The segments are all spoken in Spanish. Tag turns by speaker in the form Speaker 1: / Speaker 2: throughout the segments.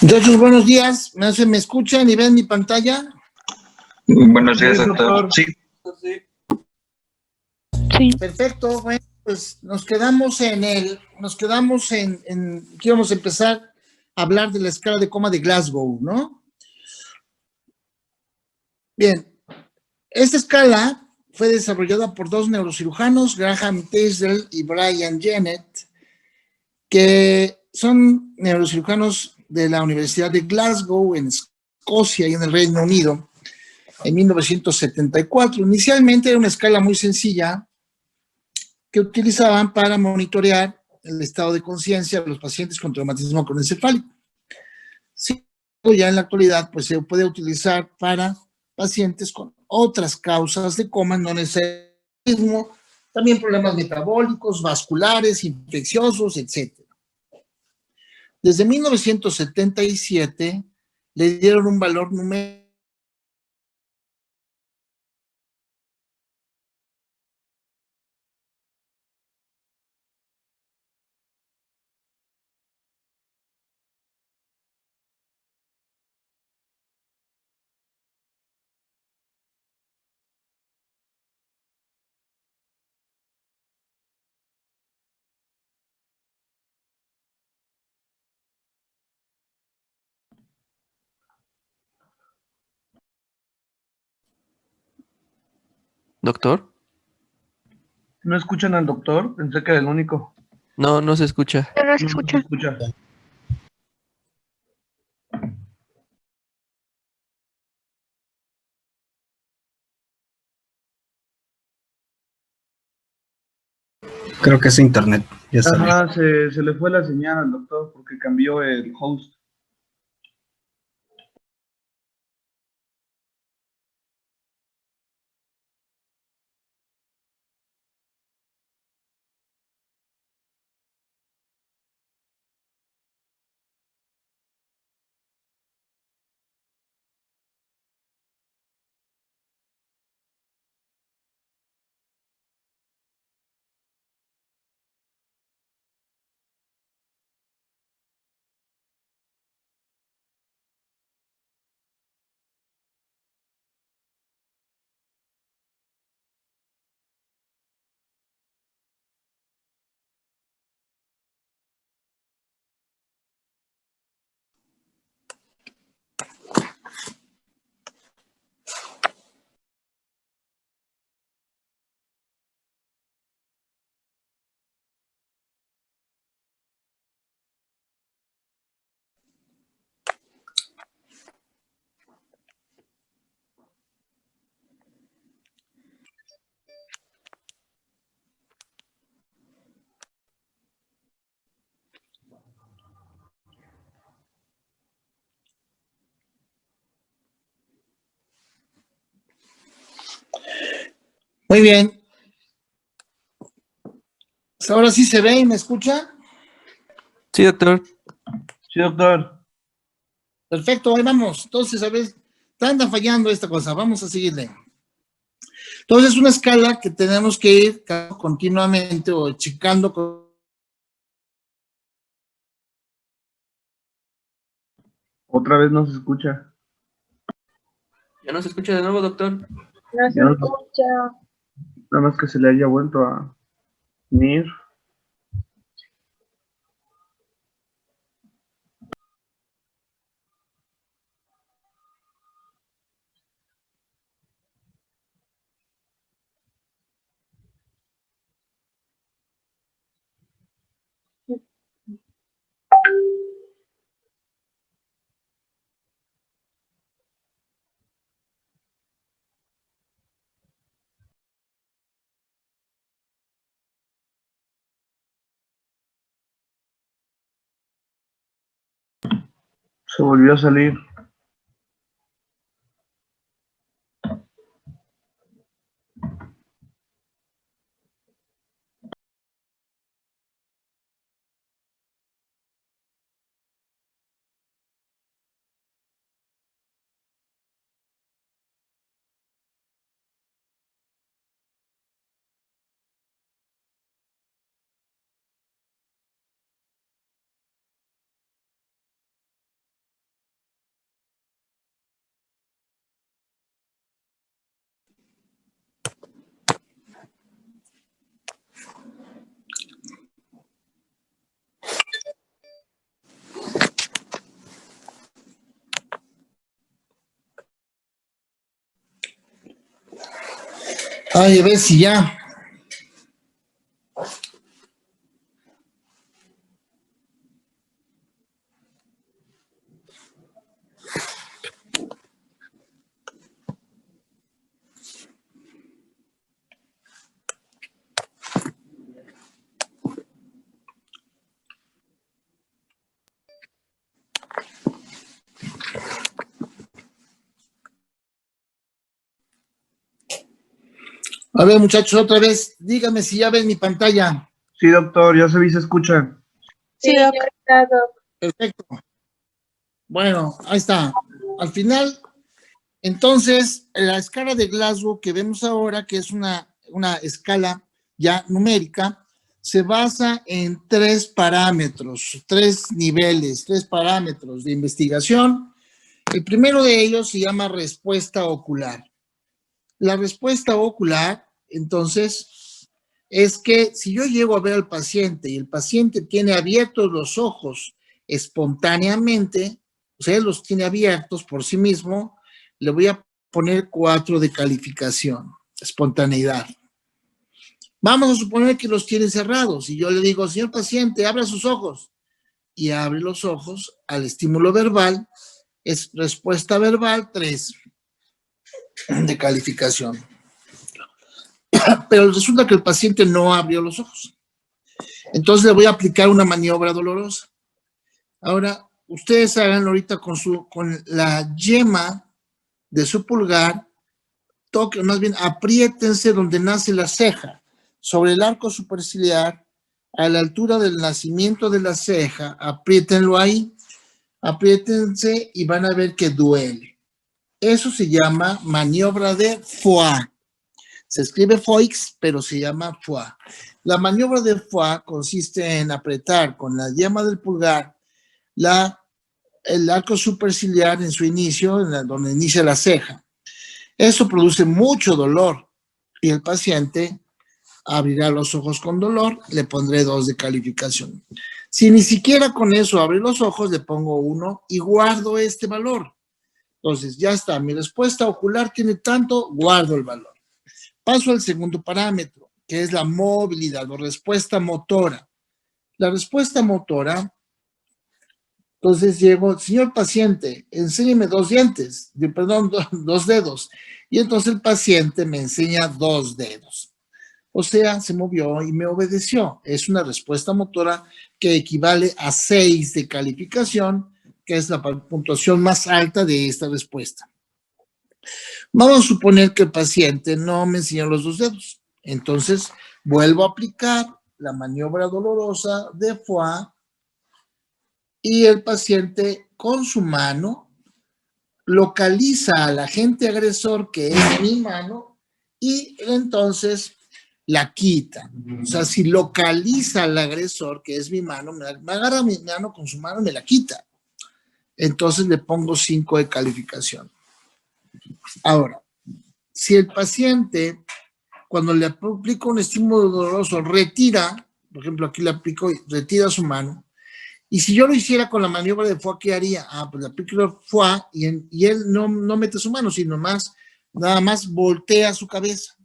Speaker 1: Muchachos, buenos días. ¿Me escuchan y ven mi pantalla?
Speaker 2: Buenos días, doctor. Sí.
Speaker 3: Sí.
Speaker 1: Perfecto. Bueno, pues nos quedamos que íbamos a empezar a hablar de la escala de coma de Glasgow, ¿no? Bien, esta escala fue desarrollada por dos neurocirujanos, Graham Teasdale y Brian Jennett, que son neurocirujanos de la Universidad de Glasgow, en Escocia y en el Reino Unido, en 1974. Inicialmente era una escala muy sencilla que utilizaban para monitorear el estado de conciencia de los pacientes con traumatismo cronocefálico. Sí, ya en la actualidad pues se puede utilizar para pacientes con otras causas de coma, no necesariamente también problemas metabólicos, vasculares, infecciosos, etc. Desde 1977 le dieron un valor numérico.
Speaker 4: ¿Doctor?
Speaker 2: ¿No escuchan al doctor? Pensé que era el único.
Speaker 4: No, no se escucha.
Speaker 3: No se
Speaker 2: No
Speaker 3: escucha.
Speaker 2: se escucha.
Speaker 5: Creo que es internet. Ya salió.
Speaker 2: Ajá, se le fue la señal al doctor porque cambió el host.
Speaker 1: Muy bien. Ahora sí se ve y me escucha.
Speaker 4: Sí, doctor.
Speaker 2: Sí, doctor.
Speaker 1: Perfecto, ahí vamos. Entonces, a ver, anda fallando esta cosa. Vamos a seguirle. Entonces, es una escala que tenemos que ir continuamente o checando.
Speaker 2: Otra vez no se escucha.
Speaker 4: ¿Ya no se escucha de nuevo, doctor?
Speaker 3: No se
Speaker 2: Ya no-
Speaker 3: escucha.
Speaker 2: Nada más que se le haya vuelto a unir. Se volvió a salir.
Speaker 1: Ay, a ver si ya. A ver, muchachos, otra vez, díganme si ya ven mi pantalla.
Speaker 2: Sí, doctor, ya se vi, se escucha.
Speaker 3: Sí, doctor.
Speaker 1: Perfecto. Bueno, ahí está. Al final, entonces, la escala de Glasgow que vemos ahora, que es una escala ya numérica, se basa en 3 parámetros, 3 niveles, 3 parámetros de investigación. El primero de ellos se llama respuesta ocular. La respuesta ocular, entonces, es que si yo llego a ver al paciente y el paciente tiene abiertos los ojos espontáneamente, o sea, él los tiene abiertos por sí mismo, le voy a poner 4 de calificación, espontaneidad. Vamos a suponer que los tiene cerrados y yo le digo, señor paciente, abra sus ojos, y abre los ojos al estímulo verbal, es respuesta verbal 3 de calificación. Pero resulta que el paciente no abrió los ojos. Entonces le voy a aplicar una maniobra dolorosa. Ahora, ustedes háganlo ahorita con la yema de su pulgar, toquen, más bien apriétense donde nace la ceja, sobre el arco superciliar, a la altura del nacimiento de la ceja, apriétenlo ahí, apriétense y van a ver que duele. Eso se llama maniobra de Foix. Se escribe Foix, pero se llama Foix. La maniobra de Foix consiste en apretar con la yema del pulgar el arco superciliar en su inicio, donde inicia la ceja. Eso produce mucho dolor y el paciente abrirá los ojos con dolor, le pondré 2 de calificación. Si ni siquiera con eso abre los ojos, le pongo 1 y guardo este valor. Entonces, ya está, mi respuesta ocular tiene tanto, guardo el valor. Paso al segundo parámetro, que es la movilidad o respuesta motora. La respuesta motora, entonces llego, señor paciente, enséñeme 2 dientes, perdón, 2 dedos. Y entonces el paciente me enseña 2 dedos. O sea, se movió y me obedeció. Es una respuesta motora que equivale a 6 de calificación, que es la puntuación más alta de esta respuesta. Vamos a suponer que el paciente no me enseñó los 2 dedos. Entonces, vuelvo a aplicar la maniobra dolorosa de Foix y el paciente con su mano localiza al agente agresor, que es mi mano, y entonces la quita. O sea, si localiza al agresor, que es mi mano, me agarra mi mano con su mano y me la quita. Entonces le pongo 5 de calificación. Ahora, si el paciente, cuando le aplico un estímulo doloroso, retira, por ejemplo, aquí le aplico y retira su mano, y si yo lo hiciera con la maniobra de Foix, ¿qué haría? Pues le aplico el Foix y él no mete su mano, sino nada más voltea su cabeza,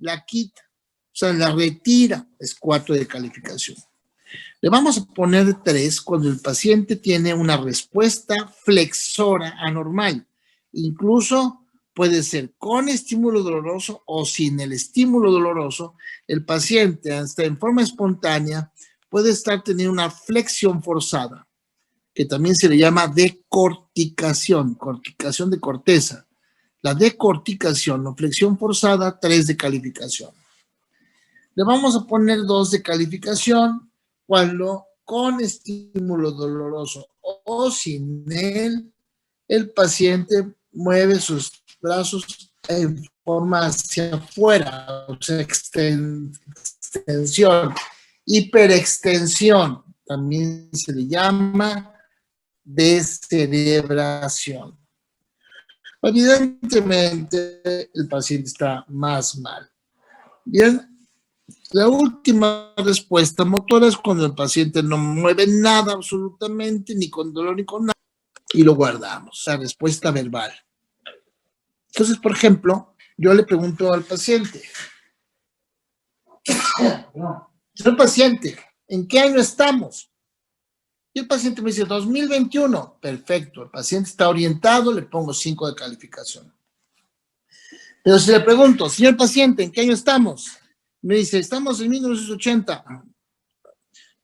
Speaker 1: la quita, o sea, la retira, es 4 de calificación. Le vamos a poner 3 cuando el paciente tiene una respuesta flexora anormal. Incluso puede ser con estímulo doloroso o sin el estímulo doloroso. El paciente, hasta en forma espontánea, puede estar teniendo una flexión forzada, que también se le llama decorticación, corticación de corteza. La decorticación o flexión forzada, 3 de calificación. Le vamos a poner 2 de calificación cuando con estímulo doloroso o sin él, el paciente mueve sus brazos en forma hacia afuera, o sea, extensión, hiperextensión, también se le llama descerebración. Evidentemente, el paciente está más mal. Bien. La última respuesta motora es cuando el paciente no mueve nada absolutamente, ni con dolor ni con nada, y lo guardamos, la respuesta verbal. Entonces, por ejemplo, yo le pregunto al paciente, señor paciente, ¿en qué año estamos? Y el paciente me dice 2021. Perfecto, el paciente está orientado, le pongo 5 de calificación. Pero si le pregunto, señor paciente, ¿en qué año estamos? Me dice, estamos en 1980.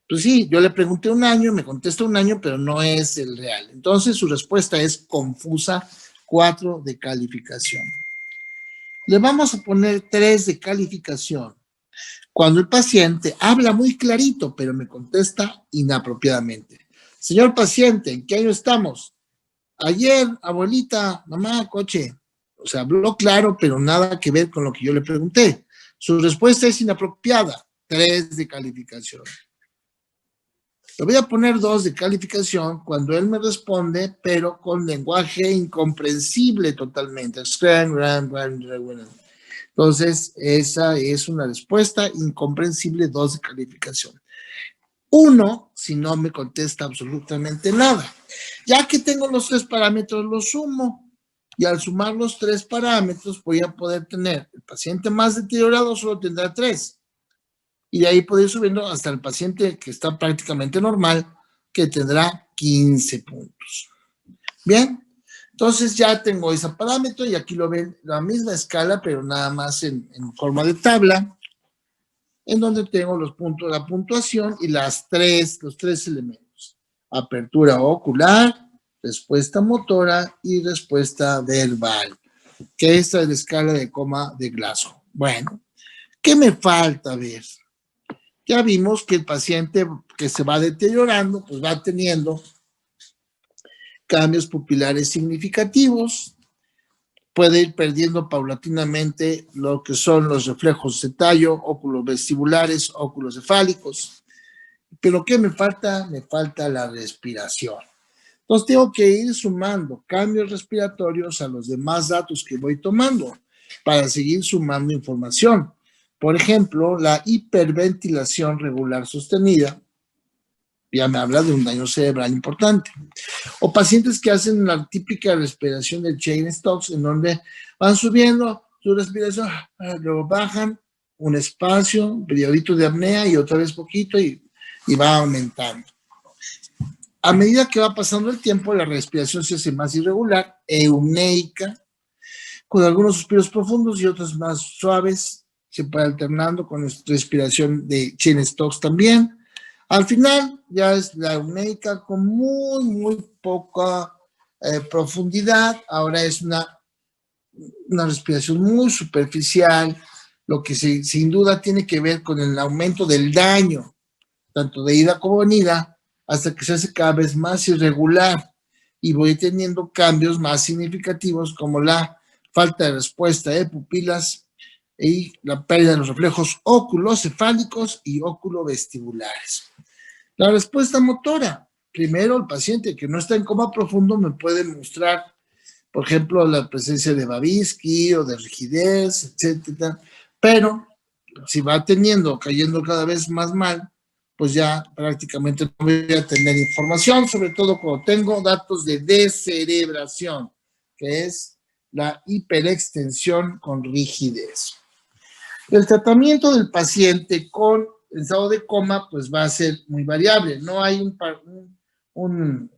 Speaker 1: Pues sí, yo le pregunté un año, me contesta un año, pero no es el real. Entonces su respuesta es confusa, 4 de calificación. Le vamos a poner 3 de calificación cuando el paciente habla muy clarito, pero me contesta inapropiadamente. Señor paciente, ¿en qué año estamos? Ayer, abuelita, mamá, coche. O sea, habló claro, pero nada que ver con lo que yo le pregunté. Su respuesta es inapropiada, 3 de calificación. Le voy a poner 2 de calificación cuando él me responde, pero con lenguaje incomprensible totalmente. Entonces, esa es una respuesta incomprensible, 2 de calificación. 1 si no me contesta absolutamente nada. Ya que tengo los 3 parámetros, los sumo. Y al sumar los 3 parámetros, voy a poder tener el paciente más deteriorado solo tendrá 3. Y de ahí puedo ir subiendo hasta el paciente que está prácticamente normal, que tendrá 15 puntos. Bien, entonces ya tengo ese parámetro y aquí lo ven, la misma escala, pero nada más en forma de tabla, en donde tengo los puntos, la puntuación y los 3 elementos. Apertura ocular, respuesta motora y respuesta verbal, que esta es la escala de coma de Glasgow. Bueno, ¿qué me falta ver? Ya vimos que el paciente que se va deteriorando, pues va teniendo cambios pupilares significativos, puede ir perdiendo paulatinamente lo que son los reflejos de tallo, óculos vestibulares, óculos cefálicos. Pero ¿qué me falta? Me falta la respiración. Entonces tengo que ir sumando cambios respiratorios a los demás datos que voy tomando para seguir sumando información. Por ejemplo, la hiperventilación regular sostenida ya me habla de un daño cerebral importante. O pacientes que hacen la típica respiración del Cheyne-Stokes, en donde van subiendo su respiración, luego bajan un espacio, un periodito de apnea y otra vez poquito y va aumentando. A medida que va pasando el tiempo, la respiración se hace más irregular, eumneica, con algunos suspiros profundos y otros más suaves, se puede alternando con respiración de Cheyne-Stokes también. Al final ya es la eumneica con muy poca profundidad, ahora es una respiración muy superficial, lo que sin duda tiene que ver con el aumento del daño, tanto de ida como venida, hasta que se hace cada vez más irregular y voy teniendo cambios más significativos como la falta de respuesta de pupilas y la pérdida de los reflejos oculocefálicos y oculovestibulares. La respuesta motora. Primero, el paciente que no está en coma profundo me puede mostrar, por ejemplo, la presencia de Babinski o de rigidez, etcétera. Pero si va cayendo cada vez más mal, pues ya prácticamente no voy a tener información, sobre todo cuando tengo datos de descerebración, que es la hiperextensión con rigidez. El tratamiento del paciente con estado de coma, pues va a ser muy variable. No hay un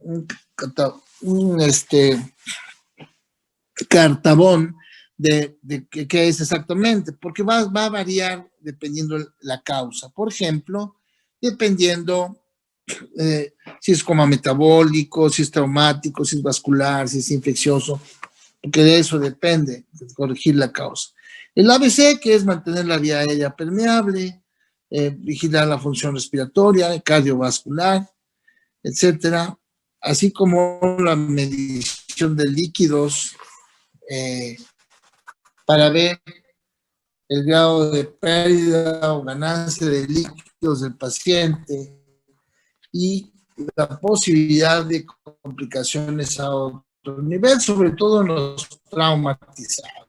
Speaker 1: cartabón de qué es exactamente, porque va a variar dependiendo la causa. Por ejemplo, dependiendo si es coma metabólico, si es traumático, si es vascular, si es infeccioso, porque de eso depende, de corregir la causa. El ABC, que es mantener la vía aérea permeable, vigilar la función respiratoria, cardiovascular, etcétera, así como la medición de líquidos para ver el grado de pérdida o ganancia de líquidos del paciente y la posibilidad de complicaciones a otro nivel, sobre todo en los traumatizados.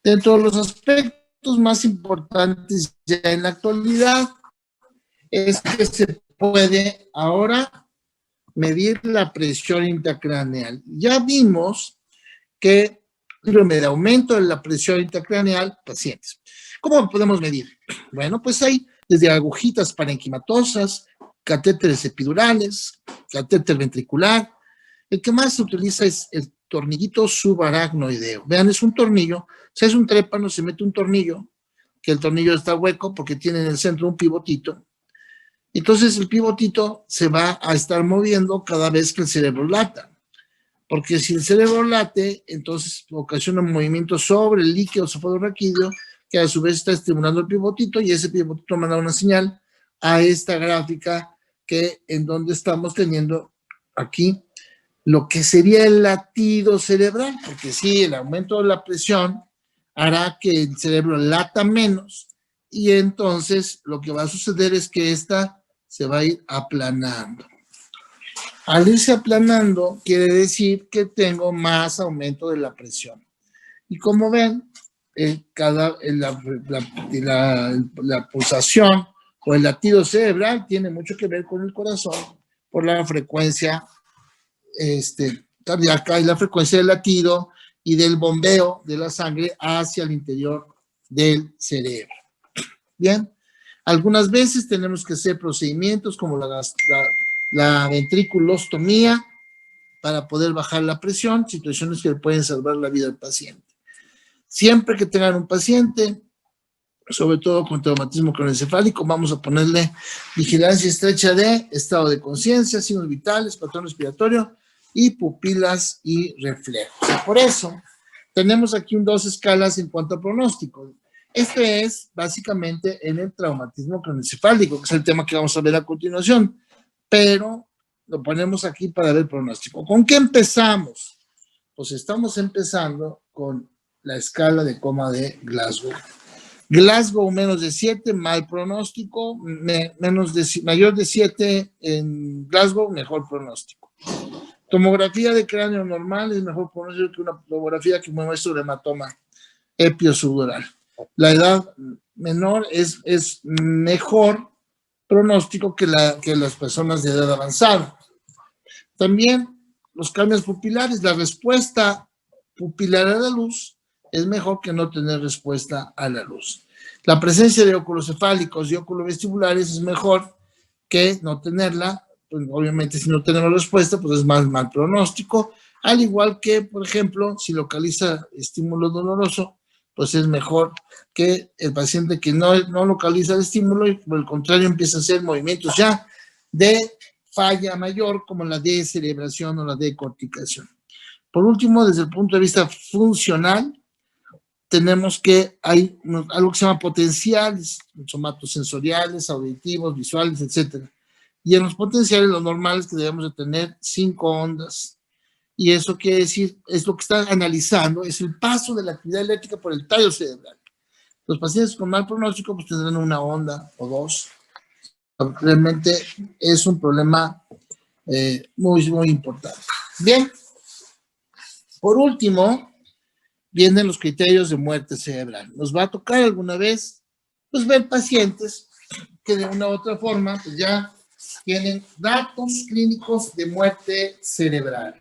Speaker 1: Dentro de los aspectos más importantes ya en la actualidad es que se puede ahora medir la presión intracraneal. Ya vimos que síndrome de aumento de la presión intracraneal, pacientes. ¿Cómo lo podemos medir? Bueno, pues hay desde agujitas parenquimatosas, catéteres epidurales, catéter ventricular. El que más se utiliza es el tornillito subaracnoideo. Vean, es un tornillo, si es un trépano, se mete un tornillo, que el tornillo está hueco porque tiene en el centro un pivotito. Entonces el pivotito se va a estar moviendo cada vez que el cerebro lata. Porque si el cerebro late, entonces ocasiona un movimiento sobre el líquido cefalorraquídeo, que a su vez está estimulando el pivotito, y ese pivotito manda una señal a esta gráfica que en donde estamos teniendo aquí lo que sería el latido cerebral, porque sí, el aumento de la presión hará que el cerebro lata menos, y entonces lo que va a suceder es que esta se va a ir aplanando. Al irse aplanando, quiere decir que tengo más aumento de la presión. Y como ven, la pulsación o el latido cerebral tiene mucho que ver con el corazón por la frecuencia cardíaca y la frecuencia del latido y del bombeo de la sangre hacia el interior del cerebro. Bien, algunas veces tenemos que hacer procedimientos como la ventriculostomía para poder bajar la presión, situaciones que le pueden salvar la vida al paciente. Siempre que tengan un paciente, sobre todo con traumatismo craneoencefálico, vamos a ponerle vigilancia estrecha de estado de conciencia, signos vitales, patrón respiratorio y pupilas y reflejos. Por eso, tenemos aquí dos escalas en cuanto a pronóstico. Este es básicamente en el traumatismo craneoencefálico, que es el tema que vamos a ver a continuación, pero lo ponemos aquí para ver pronóstico. ¿Con qué empezamos? Pues estamos empezando con la escala de coma de Glasgow. Glasgow menos de 7, mal pronóstico, mayor de 7 en Glasgow, mejor pronóstico. Tomografía de cráneo normal es mejor pronóstico que una tomografía que muestra un hematoma epiosudural. La edad menor es mejor pronóstico que las personas de edad avanzada. También los cambios pupilares, la respuesta pupilar a la luz es mejor que no tener respuesta a la luz. La presencia de óculos cefálicos y óculos vestibulares es mejor que no tenerla. Pues obviamente si no tenemos respuesta, pues es más mal pronóstico. Al igual que, por ejemplo, si localiza estímulo doloroso, pues es mejor que el paciente que no localiza el estímulo y por el contrario empieza a hacer movimientos ya de falla mayor como la descerebración o la decorticación. Por último, desde el punto de vista funcional, tenemos que hay algo que se llama potenciales, somatosensoriales, auditivos, visuales, etc. Y en los potenciales, lo normal es que debemos de tener 5 ondas. Y eso quiere decir, es lo que está analizando, es el paso de la actividad eléctrica por el tallo cerebral. Los pacientes con mal pronóstico pues tendrán una onda o 2. Realmente es un problema muy, muy importante. Bien. Por último, vienen los criterios de muerte cerebral. Nos va a tocar alguna vez pues ver pacientes que de una u otra forma pues ya tienen datos clínicos de muerte cerebral.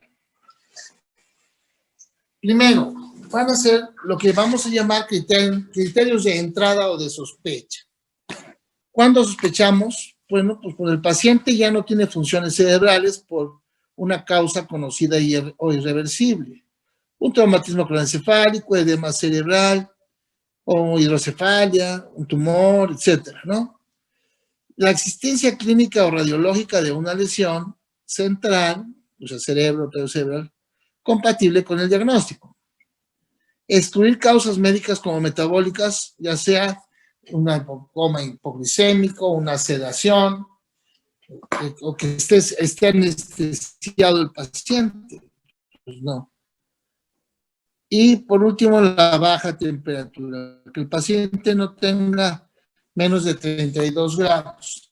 Speaker 1: Primero, van a ser lo que vamos a llamar criterios de entrada o de sospecha. ¿Cuándo sospechamos? Bueno, pues cuando el paciente ya no tiene funciones cerebrales por una causa conocida o irreversible. Un traumatismo craneoencefálico, edema cerebral, o hidrocefalia, un tumor, etcétera, ¿no? La existencia clínica o radiológica de una lesión central, o sea, cerebro, tallo cerebral, compatible con el diagnóstico. Excluir causas médicas como metabólicas, ya sea un coma hipoglicémico, una sedación, o que esté anestesiado el paciente. Pues no. Y por último, la baja temperatura, que el paciente no tenga menos de 32 grados.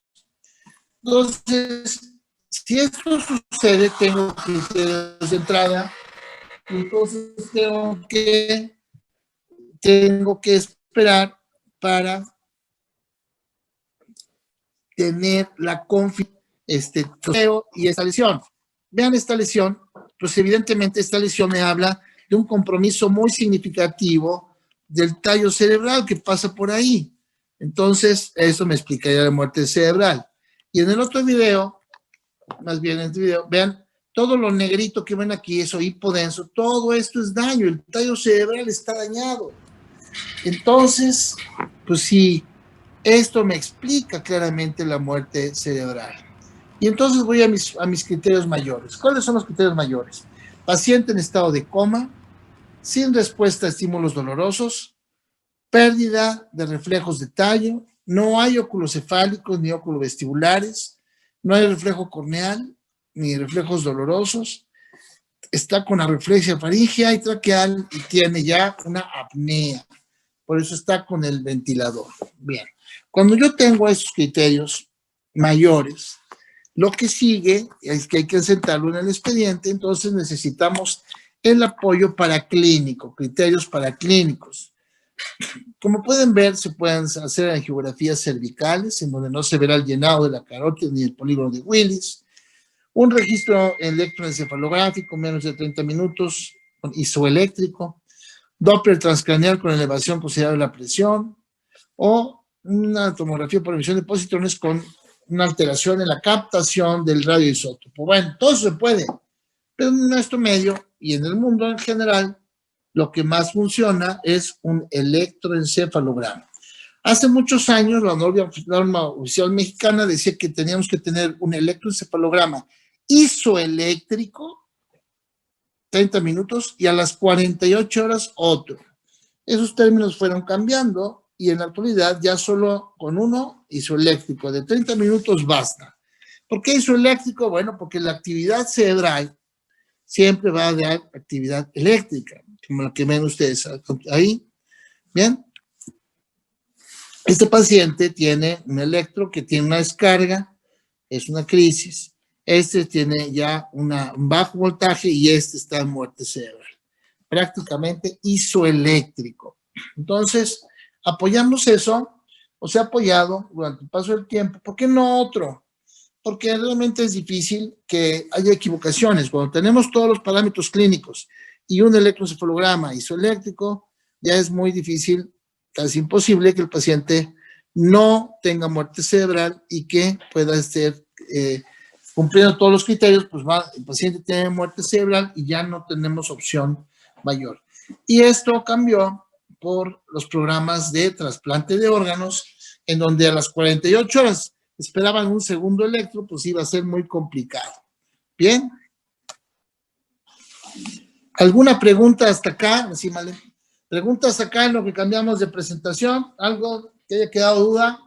Speaker 1: Entonces, si esto sucede, tengo criterios de entrada, entonces tengo que esperar para tener la confirmación y esta lesión. Vean esta lesión, pues evidentemente esta lesión me habla de un compromiso muy significativo del tallo cerebral que pasa por ahí. Entonces, eso me explicaría la muerte cerebral. Y en el otro video, más bien en este video, vean, todo lo negrito que ven aquí, eso hipodenso, todo esto es daño, el tallo cerebral está dañado. Entonces, pues sí, esto me explica claramente la muerte cerebral. Y entonces voy a mis criterios mayores. ¿Cuáles son los criterios mayores? Paciente en estado de coma, sin respuesta a estímulos dolorosos, pérdida de reflejos de tallo, no hay óculos cefálicos ni óculos vestibulares, no hay reflejo corneal ni reflejos dolorosos, está con areflexia faríngea y traqueal y tiene ya una apnea, por eso está con el ventilador. Bien, cuando yo tengo esos criterios mayores, lo que sigue es que hay que sentarlo en el expediente, entonces necesitamos el apoyo paraclínico, criterios paraclínicos. Como pueden ver, se pueden hacer angiografías cervicales, en donde no se verá el llenado de la carótida ni el polígono de Willis, un registro electroencefalográfico, menos de 30 minutos, isoeléctrico, Doppler transcraneal con elevación considerable de la presión, o una tomografía por emisión de positrones con una alteración en la captación del radioisótopo. Bueno, todo eso se puede, pero en nuestro medio y en el mundo en general, lo que más funciona es un electroencefalograma. Hace muchos años, la norma oficial mexicana decía que teníamos que tener un electroencefalograma isoeléctrico, 30 minutos, y a las 48 horas otro. Esos términos fueron cambiando y en la actualidad ya solo con uno isoeléctrico de 30 minutos basta. ¿Por qué isoeléctrico? Bueno, porque la actividad cerebral siempre va a dar actividad eléctrica, como la que ven ustedes ahí. Bien. Este paciente tiene un electro que tiene una descarga, es una crisis. Este tiene ya un bajo voltaje y este está en muerte cerebral. Prácticamente isoeléctrico. Entonces, apoyamos eso, o se ha apoyado durante el paso del tiempo. ¿Por qué no otro? Porque realmente es difícil que haya equivocaciones. Cuando tenemos todos los parámetros clínicos y un electroencefalograma isoeléctrico, ya es muy difícil, casi imposible, que el paciente no tenga muerte cerebral y que pueda estar cumpliendo todos los criterios, pues el paciente tiene muerte cerebral y ya no tenemos opción mayor. Y esto cambió por los programas de trasplante de órganos, en donde a las 48 horas esperaban un segundo electro, pues iba a ser muy complicado. Bien. ¿Alguna pregunta hasta acá? Sí, vale. ¿Preguntas acá en lo que cambiamos de presentación? ¿Algo que haya quedado duda?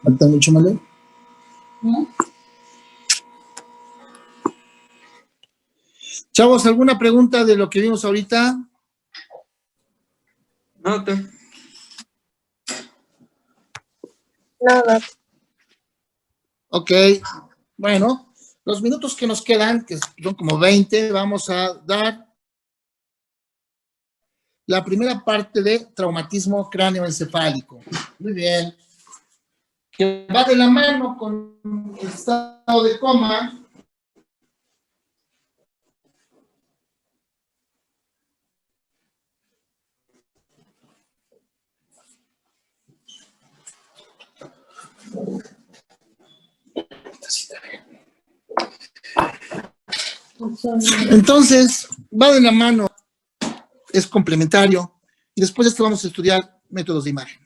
Speaker 1: ¿Falta mucho, Male? Chavos, ¿alguna pregunta de lo que vimos ahorita?
Speaker 4: No, doctor.
Speaker 3: No, doctor.
Speaker 1: Ok, bueno, los minutos que nos quedan, que son como 20, vamos a dar la primera parte de traumatismo cráneoencefálico. Muy bien. Que va de la mano con el estado de coma. Entonces, va de la mano, es complementario, y después de esto vamos a estudiar métodos de imagen.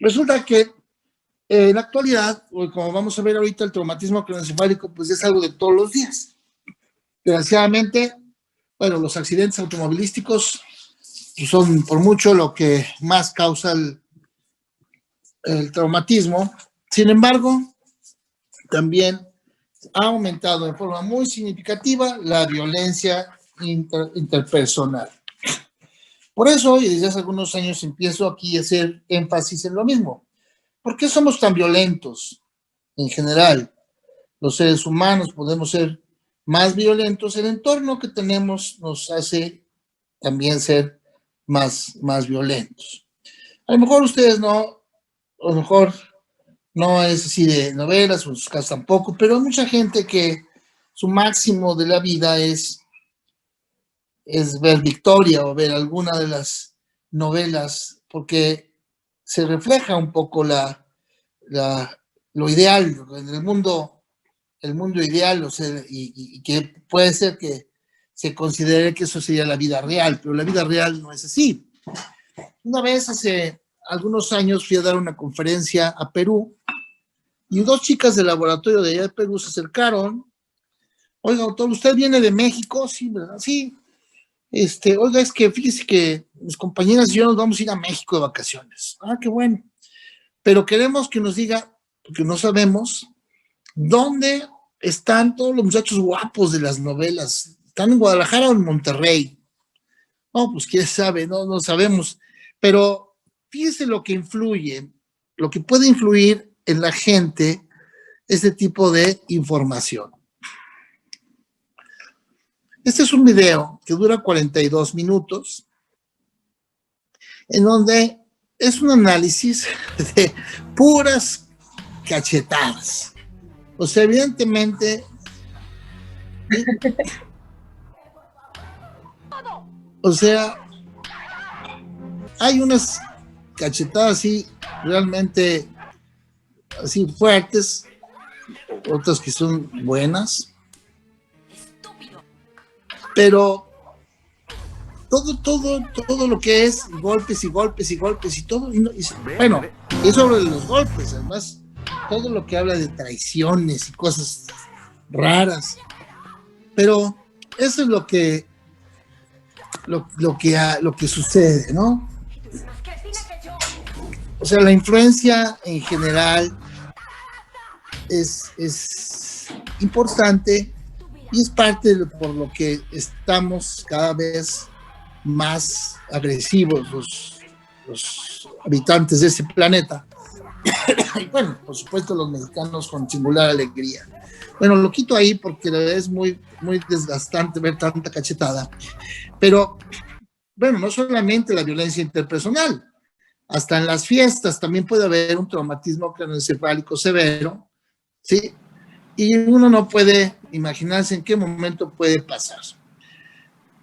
Speaker 1: Resulta que en la actualidad, como vamos a ver ahorita, el traumatismo craneoencefálico, pues es algo de todos los días. Desgraciadamente, bueno, los accidentes automovilísticos son por mucho lo que más causa el traumatismo. Sin embargo, también ha aumentado de forma muy significativa la violencia interpersonal. Por eso, y desde hace algunos años empiezo aquí a hacer énfasis en lo mismo. ¿Por qué somos tan violentos en general? Los seres humanos podemos ser más violentos. El entorno que tenemos nos hace también ser más violentos. A lo mejor ustedes no, a lo mejor no es así de novelas, o en sus casos tampoco, pero hay mucha gente que su máximo de la vida es ver Victoria o ver alguna de las novelas, porque se refleja un poco lo ideal, en el mundo ideal, o sea, y que puede ser que se considere que eso sería la vida real, pero la vida real no es así. Una vez, hace algunos años, fui a dar una conferencia a Perú, y dos chicas del laboratorio de allá de Perú se acercaron. Oiga, doctor, ¿usted viene de México? Sí, ¿verdad? Sí. Oiga, es que fíjese que mis compañeras y yo nos vamos a ir a México de vacaciones. Ah, qué bueno. Pero queremos que nos diga, porque no sabemos, ¿dónde están todos los muchachos guapos de las novelas? ¿Están en Guadalajara o en Monterrey? No, pues quién sabe, no sabemos. Pero fíjese lo que influye, lo que puede influir en la gente este tipo de información. Este es un video que dura 42 minutos, en donde es un análisis de puras cachetadas. O sea, evidentemente, o sea, hay unas cachetadas así realmente así fuertes, otras que son buenas, pero todo lo que es golpes y golpes y golpes y todo, bueno, es sobre los golpes, además, todo lo que habla de traiciones y cosas raras, pero eso es lo que sucede, ¿no? O sea, la influencia en general es importante y es parte por lo que estamos cada vez más agresivos los habitantes de ese planeta. Y bueno, por supuesto los mexicanos con singular alegría. Bueno, lo quito ahí porque la verdad es muy desgastante ver tanta cachetada. Pero bueno, no solamente la violencia interpersonal, hasta en las fiestas también puede haber un traumatismo craneoencefálico severo, ¿sí? Y uno no puede imaginarse en qué momento puede pasar.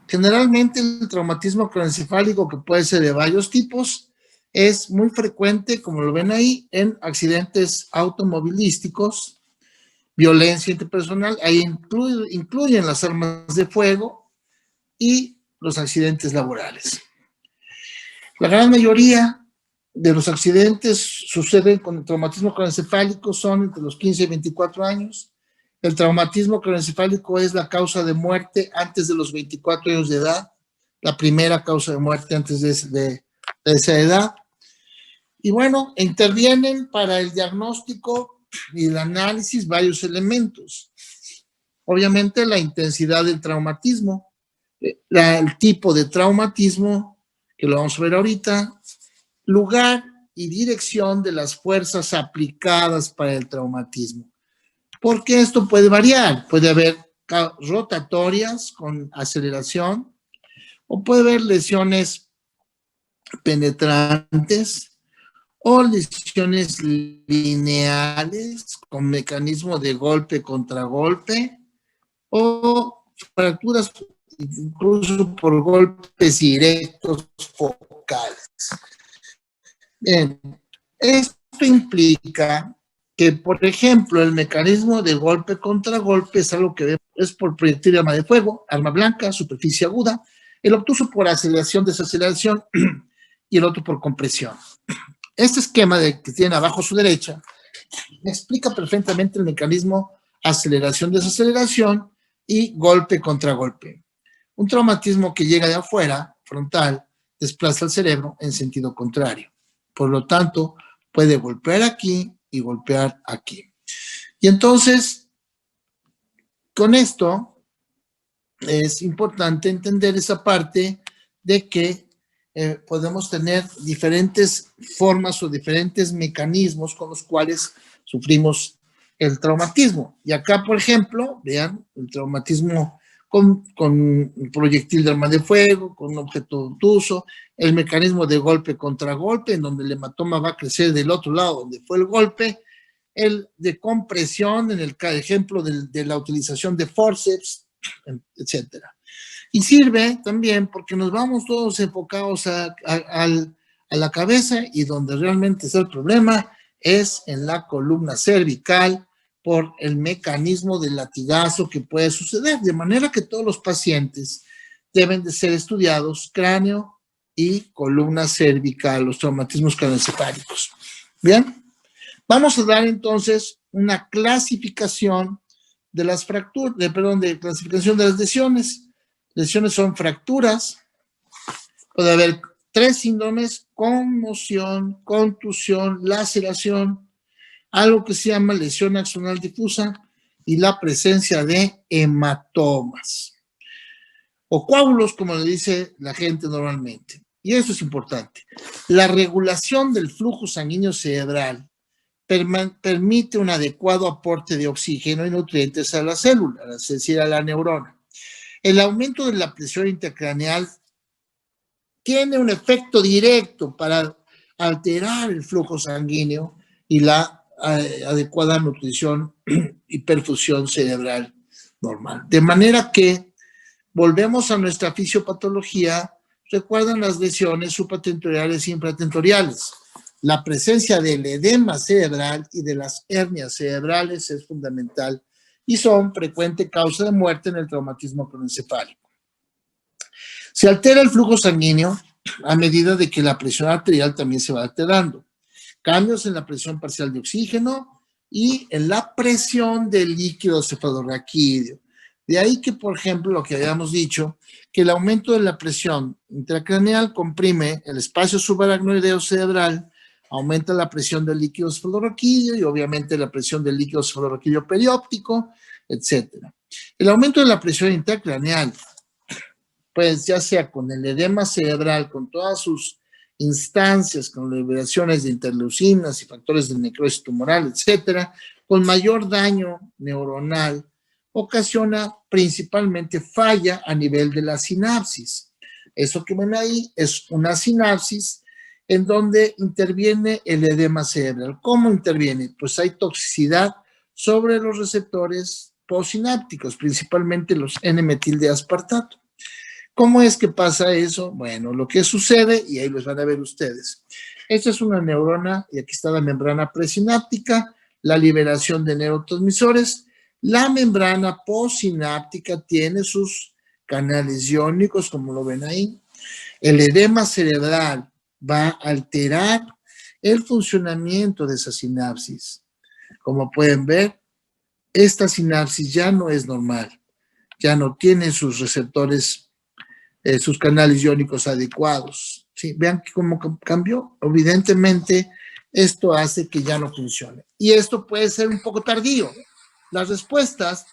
Speaker 1: Generalmente el traumatismo craneoencefálico, que puede ser de varios tipos, es muy frecuente, como lo ven ahí, en accidentes automovilísticos, violencia interpersonal, ahí incluyen las armas de fuego y los accidentes laborales. La gran mayoría de los accidentes suceden con el traumatismo craneoencefálico, son entre los 15 y 24 años. El traumatismo craneoencefálico es la causa de muerte antes de los 24 años de edad, la primera causa de muerte antes de esa edad. Y bueno, intervienen para el diagnóstico y el análisis varios elementos. Obviamente la intensidad del traumatismo, el tipo de traumatismo, que lo vamos a ver ahorita, lugar y dirección de las fuerzas aplicadas para el traumatismo. Porque esto puede variar, puede haber rotatorias con aceleración, o puede haber lesiones penetrantes, o lesiones lineales con mecanismo de golpe contra golpe, o fracturas incluso por golpes directos focales. Bien, esto implica que, por ejemplo, el mecanismo de golpe contra golpe es algo que es por proyectil de arma de fuego, arma blanca, superficie aguda, el obtuso por aceleración, desaceleración y el otro por compresión. Este esquema que tienen abajo a su derecha me explica perfectamente el mecanismo aceleración-desaceleración y golpe contra golpe. Un traumatismo que llega de afuera, frontal, desplaza el cerebro en sentido contrario. Por lo tanto, puede golpear aquí y golpear aquí. Y entonces, con esto, es importante entender esa parte de que podemos tener diferentes formas o diferentes mecanismos con los cuales sufrimos el traumatismo. Y acá, por ejemplo, vean, el traumatismo con un proyectil de arma de fuego, con un objeto obtuso, el mecanismo de golpe contra golpe, en donde el hematoma va a crecer del otro lado donde fue el golpe, el de compresión, en el ejemplo de la utilización de forceps, etcétera. Y sirve también porque nos vamos todos enfocados a la cabeza, y donde realmente está el problema es en la columna cervical por el mecanismo del latigazo que puede suceder, de manera que todos los pacientes deben de ser estudiados cráneo y columna cervical, los traumatismos craneoencefálicos. Bien, vamos a dar entonces una clasificación de las fracturas, de clasificación de las lesiones. Lesiones son fracturas, puede haber 3 síndromes: conmoción, contusión, laceración, algo que se llama lesión axonal difusa y la presencia de hematomas o coágulos, como le dice la gente normalmente. Y eso es importante. La regulación del flujo sanguíneo cerebral permite un adecuado aporte de oxígeno y nutrientes a la célula, es decir, a la neurona. El aumento de la presión intracraneal tiene un efecto directo para alterar el flujo sanguíneo y la adecuada nutrición y perfusión cerebral normal. De manera que volvemos a nuestra fisiopatología. Recuerdan las lesiones supratentoriales e infratentoriales. La presencia del edema cerebral y de las hernias cerebrales es fundamental y son frecuente causa de muerte en el traumatismo craneoencefálico. Se altera el flujo sanguíneo a medida de que la presión arterial también se va alterando. Cambios en la presión parcial de oxígeno y en la presión del líquido cefalorraquídeo. De ahí que, por ejemplo, lo que habíamos dicho, que el aumento de la presión intracraneal comprime el espacio subaracnoideo cerebral, aumenta la presión del líquido cefalorraquídeo y obviamente la presión del líquido cefalorraquídeo perióptico, etc. El aumento de la presión intracraneal, pues ya sea con el edema cerebral, con todas sus instancias, con liberaciones de interleucinas y factores de necrosis tumoral, etc., con mayor daño neuronal, ocasiona principalmente falla a nivel de la sinapsis. Eso que ven ahí es una sinapsis en donde interviene el edema cerebral. ¿Cómo interviene? Pues hay toxicidad sobre los receptores postsinápticos, principalmente los N-metil de aspartato. ¿Cómo es que pasa eso? Bueno, lo que sucede, y ahí los van a ver ustedes. Esta es una neurona y aquí está la membrana presináptica, la liberación de neurotransmisores. La membrana postsináptica tiene sus canales iónicos, como lo ven ahí. El edema cerebral va a alterar el funcionamiento de esa sinapsis. Como pueden ver, esta sinapsis ya no es normal, ya no tiene sus receptores, sus canales iónicos adecuados. ¿Sí? Vean cómo cambió. Evidentemente, esto hace que ya no funcione. Y esto puede ser un poco tardío. Las respuestas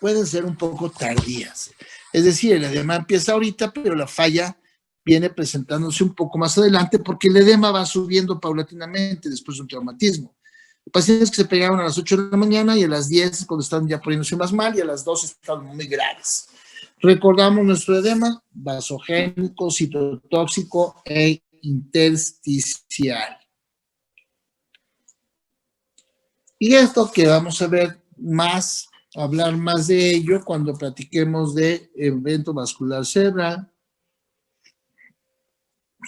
Speaker 1: pueden ser un poco tardías. Es decir, el edema empieza ahorita, pero la falla viene presentándose un poco más adelante porque el edema va subiendo paulatinamente después de un traumatismo. Pacientes que se pegaron a las 8 de la mañana y a las 10 cuando están ya poniéndose más mal y a las 12 están muy graves. Recordamos nuestro edema vasogénico, citotóxico e intersticial. Y esto que vamos a ver más, hablar más de ello cuando platiquemos de evento vascular cerebral,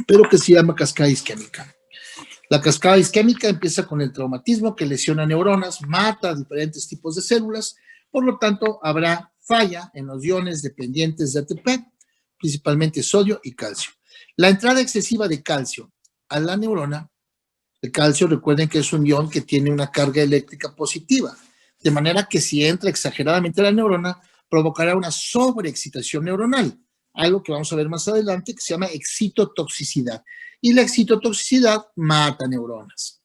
Speaker 1: pero que se llama cascada isquémica. La cascada isquémica empieza con el traumatismo que lesiona neuronas, mata a diferentes tipos de células, por lo tanto habrá falla en los iones dependientes de ATP, principalmente sodio y calcio. La entrada excesiva de calcio a la neurona, el calcio recuerden que es un ion que tiene una carga eléctrica positiva, de manera que si entra exageradamente la neurona, provocará una sobreexcitación neuronal, algo que vamos a ver más adelante que se llama excitotoxicidad. Y la excitotoxicidad mata neuronas.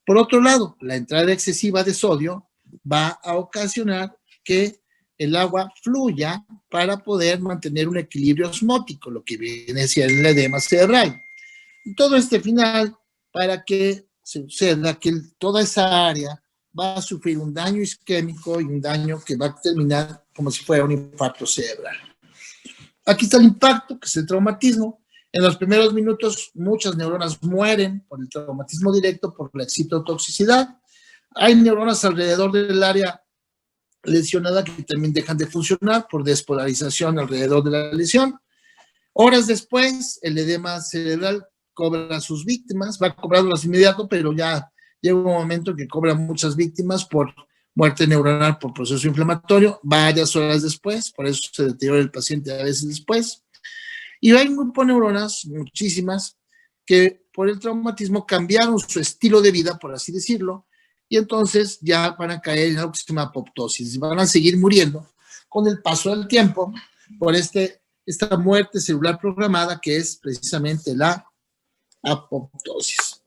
Speaker 1: Por otro lado, la entrada excesiva de sodio va a ocasionar que el agua fluya para poder mantener un equilibrio osmótico, lo que viene siendo el edema cerebral. Y todo este final para que suceda que toda esa área va a sufrir un daño isquémico y un daño que va a terminar como si fuera un infarto cerebral. Aquí está el impacto, que es el traumatismo. En los primeros minutos, muchas neuronas mueren por el traumatismo directo, por la excitotoxicidad. Hay neuronas alrededor del área lesionada que también dejan de funcionar por despolarización alrededor de la lesión. Horas después, el edema cerebral cobra sus víctimas, va cobrándolas inmediato, pero ya llega un momento que cobra muchas víctimas por muerte neuronal por proceso inflamatorio, varias horas después, por eso se deteriora el paciente a veces después. Y hay un grupo de neuronas, muchísimas, que por el traumatismo cambiaron su estilo de vida, por así decirlo, y entonces ya van a caer en algo que se llama apoptosis, van a seguir muriendo con el paso del tiempo por esta muerte celular programada que es precisamente la apoptosis.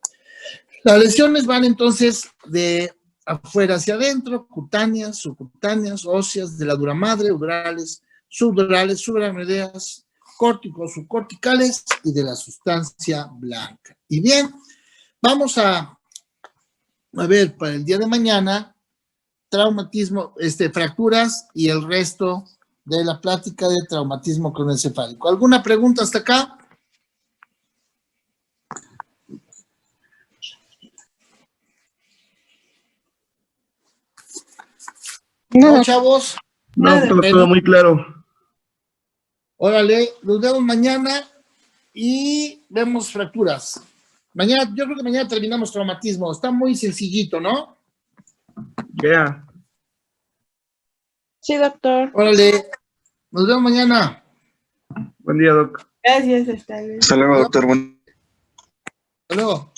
Speaker 1: Las lesiones van entonces de afuera hacia adentro, cutáneas, subcutáneas, óseas, de la dura madre, udorales, subdurales, subaracnoideas, córticos, subcorticales y de la sustancia blanca. Y bien, vamos a ver para el día de mañana traumatismo, fracturas y el resto de la plática de traumatismo cronocefálico. ¿Alguna pregunta hasta acá? No, chavos.
Speaker 2: No, doctor, todo muy claro.
Speaker 1: Órale, nos vemos mañana y vemos fracturas. Mañana, yo creo que mañana terminamos traumatismo. Está muy sencillito, ¿no?
Speaker 2: Ya.
Speaker 3: Sí, doctor.
Speaker 1: Órale, nos vemos mañana.
Speaker 2: Buen día, doc.
Speaker 3: Gracias, hasta luego.
Speaker 5: Hasta luego, doctor.
Speaker 1: Hasta luego.